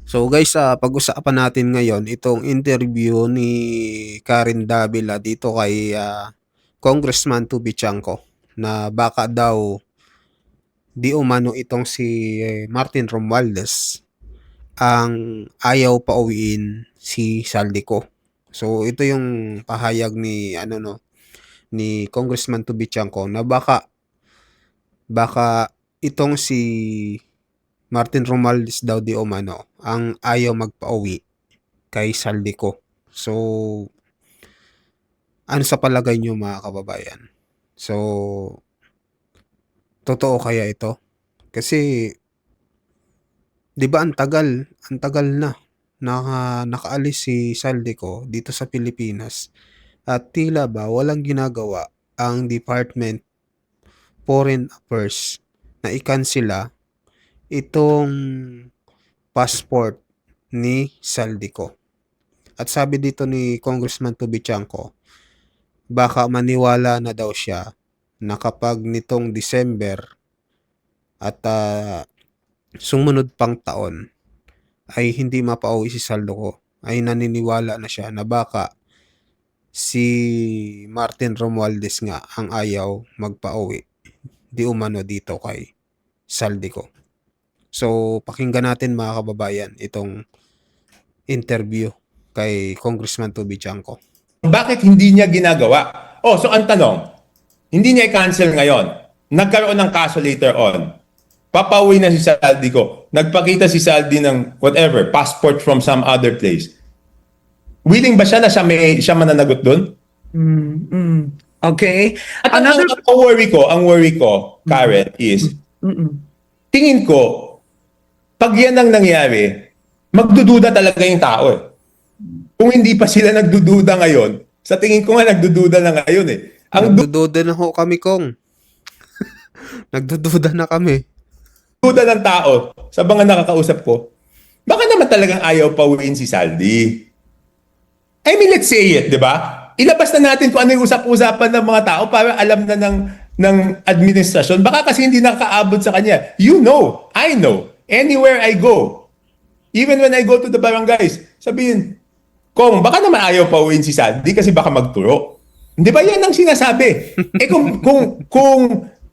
So guys, pag-usapan natin ngayon itong interview ni Karen Davila dito kay Congressman Toby Chanco na baka daw di umano itong si Martin Romualdez ang ayaw pauwiin si Saldico. So ito yung pahayag ni ni Congressman Toby Chanco na baka itong si Martin Romualdez daw di umano ang ayaw magpauwi kay Saldico. So, ano sa palagay niyo mga kababayan? So, totoo kaya ito? Kasi, di ba ang tagal na nakaalis si Saldico dito sa Pilipinas at tila ba walang ginagawa ang Department Foreign Affairs na ikansela itong passport ni Saldico. At sabi dito ni Congressman Toby Chanco, baka maniwala na daw siya na kapag nitong December at sumunod pang taon ay hindi mapauwi si Saldico, ay naniniwala na siya na baka si Martin Romualdez nga ang ayaw magpauwi di umano dito kay Saldico. So, pakinggan natin mga kababayan itong interview kay Congressman Toby Chanco. Bakit hindi niya ginagawa? Oh, so ang tanong, hindi niya i-cancel ngayon. Nagkaroon ng kaso later on. Papauwi na si Saldico. Nagpakita si Saldi ng whatever, passport from some other place. Willing ba siya na siya mananagot doon? Okay. At ang worry ko, Karen, is tingin ko, pag yan ang nangyari, magdududa talaga yung tao eh. Kung hindi pa sila nagdududa ngayon, sa tingin ko nga nagdududa na ngayon eh. Nagdududa na ho kami, Kong. Nagdududa na kami. Duda ng tao sa mga nakakausap ko, baka naman talagang ayaw pauwiin si Saldi. I mean, let's say it, di ba? Ilabas na natin kung ano yung usap-usapan ng mga tao para alam na ng administrasyon. Baka kasi hindi nakakaabot sa kanya. You know, I know, anywhere I go, even when I go to the barangays, sabihin, Kong, baka naman ayaw pauwiin si Saldi kasi baka magturo. Di ba yan ang sinasabi? Kung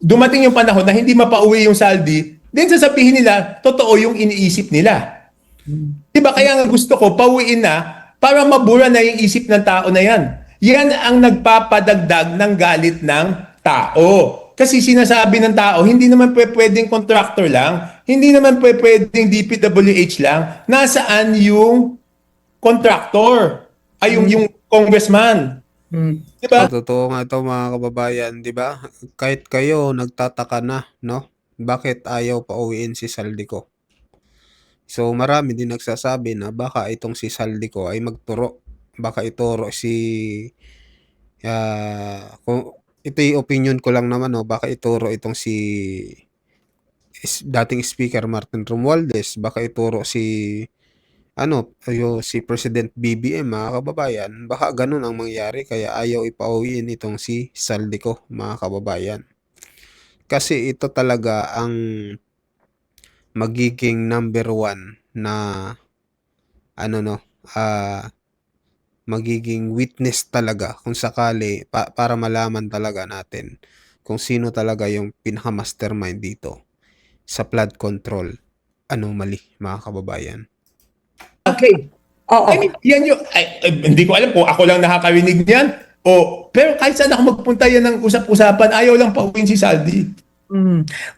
dumating yung panahon na hindi mapauwi yung Saldi, then sasabihin nila, totoo yung iniisip nila. Di ba kaya nga gusto ko, pauwiin na para mabura na yung isip ng tao na yan. Yan ang nagpapadagdag ng galit ng tao. Kasi sinasabi ng tao, hindi naman pwedeng contractor lang, hindi naman pwedeng DPWH lang, nasaan yung contractor? Ay, yung congressman. Diba? Totoo nga ito mga kababayan, di ba? Kahit kayo nagtataka na, no? Bakit ayaw pauwiin si Saldico? So marami din nagsasabi na baka itong si Saldico ay magturo. Baka ituro kung ito yung opinion ko lang naman, no? Baka ituro itong si dating Speaker Martin Romualdez, baka ituro si President BBM mga kababayan, baka ganun ang mangyari kaya ayaw ipauwiin itong si Saldico mga kababayan. Kasi ito talaga ang magiging number one na magiging witness talaga kung sakali para malaman talaga natin kung sino talaga yung pinaka-mastermind dito sa flood control anomaly mga kababayan. Okay. Oo. I mean, yan yung, hindi ko alam kung ako lang nakakarinig niyan. Pero kahit saan ako magpunta yan ng usap-usapan, ayaw lang pauwiin si Saldi.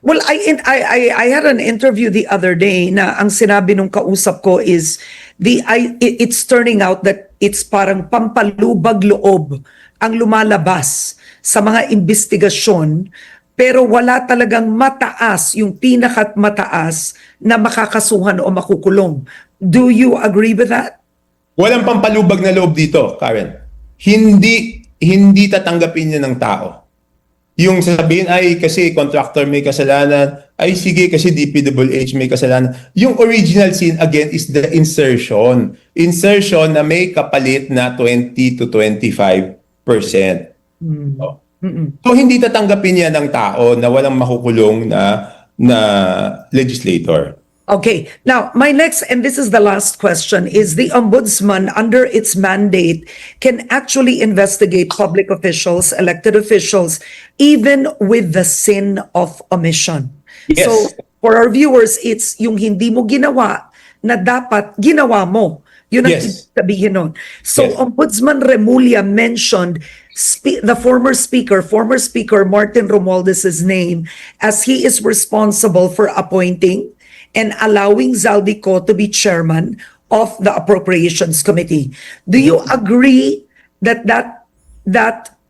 Well, I had an interview the other day na ang sinabi nung kausap ko is it's turning out that it's parang pampalubag loob ang lumalabas sa mga investigasyon pero wala talagang mataas, yung pinakat mataas na makakasuhan o makukulong. Do you agree with that? Walang pampalubag na loob dito, Karen. Hindi tatanggapin niya ng tao. Yung sabihin ay kasi contractor may kasalanan, ay sige kasi DPWH may kasalanan. Yung original sin again is the insertion. Insertion na may kapalit na 20 to 25%. So hindi tatanggapin niya ng tao na walang makukulong na legislator. Okay, now my next, and this is the last question, is the ombudsman, under its mandate, can actually investigate public officials, elected officials, even with the sin of omission. Yes. So for our viewers, it's yung hindi mo ginawa na dapat ginawa mo. Yun ang ibig Yes. sabihin nun. So Yes. Ombudsman Remulla mentioned the former speaker Martin Romualdez's name, as he is responsible for appointing and allowing Zaldico to be chairman of the Appropriations Committee. Do you agree that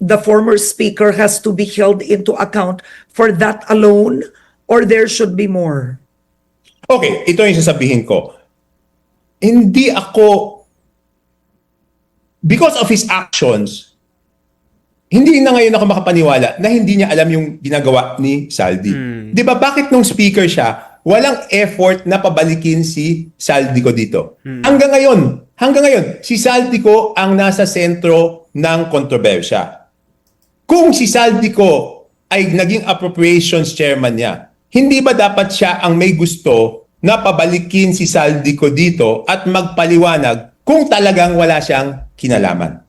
the former speaker has to be held into account for that alone, or there should be more? Okay, ito yung sasabihin ko. Hindi ako, because of his actions, hindi na ngayon ako makapaniwala na hindi niya alam yung ginagawa ni Saldi. Di ba bakit nung speaker siya, walang effort na pabalikin si Saldico dito? Hanggang ngayon, si Saldico ang nasa sentro ng kontrobersya. Kung si Saldico ay naging appropriations chairman niya, hindi ba dapat siya ang may gusto na pabalikin si Saldico dito at magpaliwanag kung talagang wala siyang kinalaman?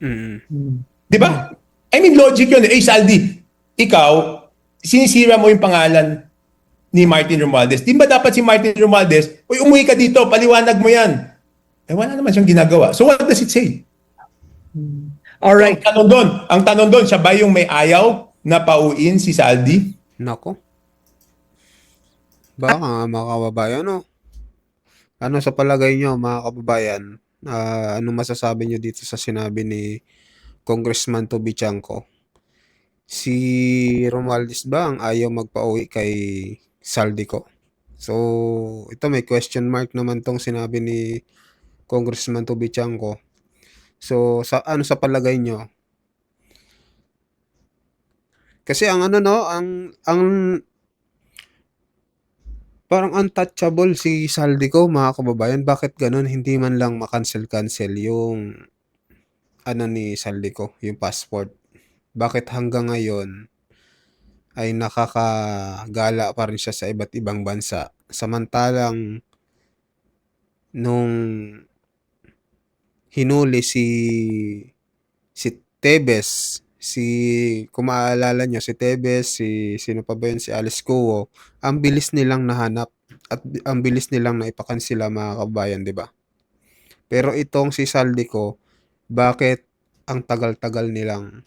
Di ba? I mean, logic yun. Eh, Saldi, ikaw, sinisira mo yung pangalan ni Martin Romualdez. Di ba dapat si Martin Romualdez, uy, umuwi ka dito, paliwanag mo yan. Eh, wala naman siyang ginagawa. So what does it say? All right. Ang tanong doon, siya ba yung may ayaw na pauwiin si Saldi? Nako. Baka nga, mga kababayan, no? Ano sa palagay nyo, mga kababayan? Ano masasabi nyo dito sa sinabi ni Congressman Toby Chanco? Si Romualdez ba ang ayaw magpauwi kay Saldico? So, ito may question mark naman tong sinabi ni Congressman Toby Chanco. So, ano sa palagay nyo? Kasi ang ano, no, ang parang untouchable si Saldico, mga kababayan. Bakit ganun? Hindi man lang makancel-cancel yung ano ni Saldico, yung passport. Bakit hanggang ngayon ay nakakagala pa rin siya sa iba't ibang bansa? Samantalang nung hinuli si Tebes, kung maaalala nyo, si Tebes, sino pa ba yun, si Alice Cuo, ang bilis nilang nahanap at ang bilis nilang naipakansila, mga kabayan, di ba? Pero itong si Saldico, bakit ang tagal-tagal nilang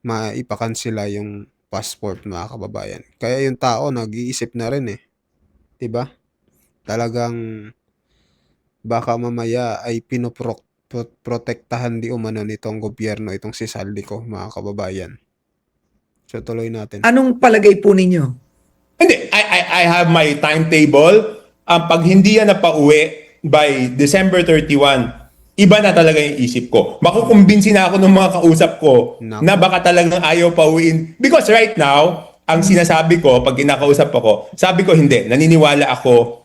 maipakansila yung passport, mga kababayan? Kaya yung tao nag-iisip na rin eh, di ba? Talagang baka mamaya ay protektahan di umano nitong gobyerno itong si Saldico, mga kababayan. So tuloy natin. Anong palagay po ninyo? Hindi, I have my timetable. Pag hindi yan napauwi by December 31, iba na talaga yung isip ko. Makukumbinsi na ako ng mga kausap ko Nako. na baka talagang ayaw pauwiin. Because right now, ang sinasabi ko, pag kinakausap ako, sabi ko hindi, naniniwala ako,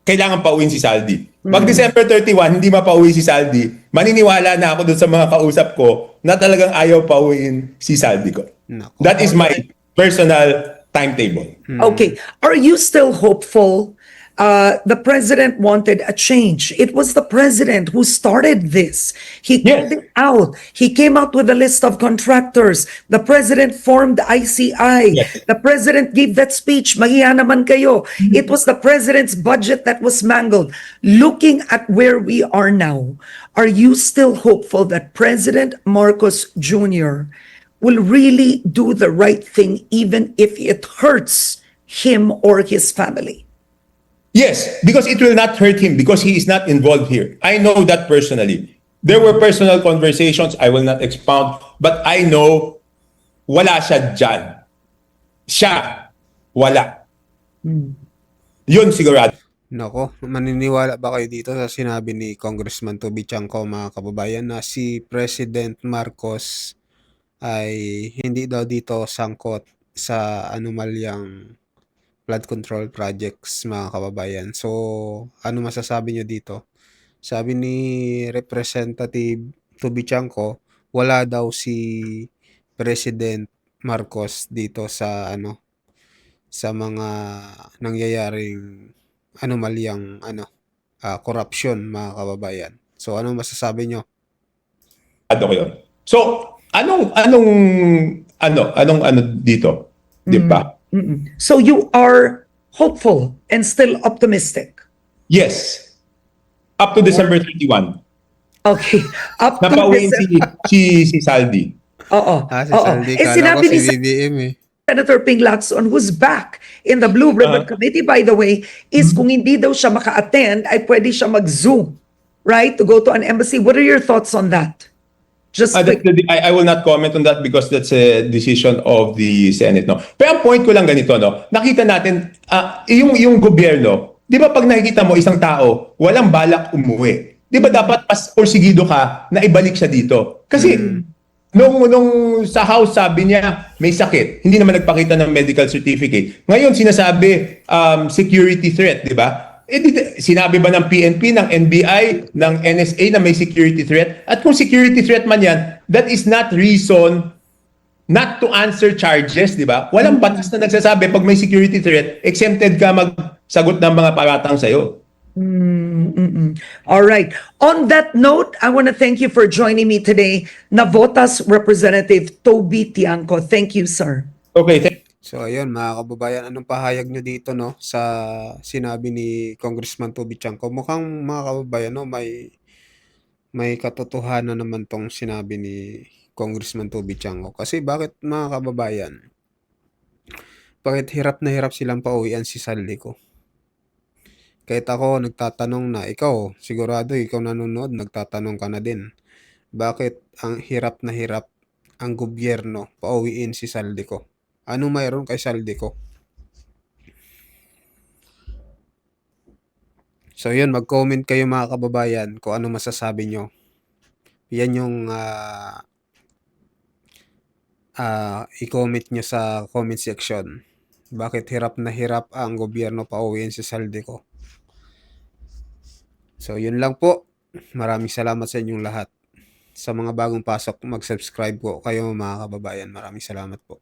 kailangan pauwiin si Saldi. Pag December 31, hindi mapauwi si Saldi, maniniwala na ako doon sa mga kausap ko na talagang ayaw pauwiin si Saldi ko. Nako. That is my personal timetable. Okay. Are you still hopeful? The president wanted a change. It was the president who started this. He called Yes. it out. He came out with a list of contractors. The president formed ICI. Yes. The president gave that speech. Mahiya naman kayo. It was the president's budget that was mangled. Looking at where we are now, are you still hopeful that President Marcos Jr. will really do the right thing even if it hurts him or his family? Yes, because it will not hurt him because he is not involved here. I know that personally. There were personal conversations, I will not expound, but I know wala siya dyan. Siya, wala. Yun sigurado. Nako, maniniwala ba kayo dito sa sinabi ni Congressman Toby Chanco, mga kababayan, na si President Marcos ay hindi daw dito sangkot sa anomalyang flood control projects, mga kababayan? So, ano masasabi nyo dito? Sabi ni Representative Toby Chanco, wala daw si President Marcos dito sa sa mga nangyayaring anomalyang korupsyon, mga kababayan. So anong masasabi nyo? Ko yun. So, anong dito? Di ba? So you are hopeful and still optimistic. Yes. Up to December 31. Okay. Up to Napauwiin December. si Saldi. Oo. Si Oo. Saldi, kala ko Sinabi si ni BBM eh. Senator Ping Lacson, who's back in the Blue Ribbon Committee, by the way, is kung hindi daw siya maka-attend, ay pwede siya mag-Zoom, right? To go to an embassy. What are your thoughts on that? Just quick. I will not comment on that because that's a decision of the Senate, no? Pero ang point ko lang ganito, no? Nakita natin, yung gobyerno, di ba pag nakikita mo isang tao, walang balak umuwi. Di ba dapat mas porsigido ka na ibalik siya dito? Kasi nung sa House sabi niya may sakit, hindi naman nagpakita ng medical certificate. Ngayon sinasabi security threat, di ba? Sinabi ba ng PNP, ng NBI, ng NSA na may security threat? At kung security threat man yan, that is not reason not to answer charges, di ba? Walang batas na nagsasabi pag may security threat, exempted ka magsagot ng mga paratang sa'yo. All right. On that note, I want to thank you for joining me today, Navotas Representative Toby Tiangco. Thank you, sir. Okay, So ayun, mga kababayan, anong pahayag nyo dito, no, sa sinabi ni Congressman Toby Tiangco? Mukhang, mga kababayan, no, may katotohanan naman tong sinabi ni Congressman Toby Tiangco. Kasi bakit, mga kababayan, bakit hirap na hirap silang pauwian si Saldi ko? Kahit ako nagtatanong na, ikaw, sigurado ikaw nanonood, nagtatanong ka na din. Bakit ang hirap na hirap ang gobyerno pauwiin si Saldi ko? Ano mayroon kay Saldi ko? So yun, mag-comment kayo, mga kababayan, kung ano masasabi nyo. Yan yung i-comment nyo sa comment section. Bakit hirap na hirap ang gobyerno pauwiin si Saldi ko? So yun lang po. Maraming salamat sa inyong lahat. Sa mga bagong pasok, mag-subscribe po kayo, mga kababayan. Maraming salamat po.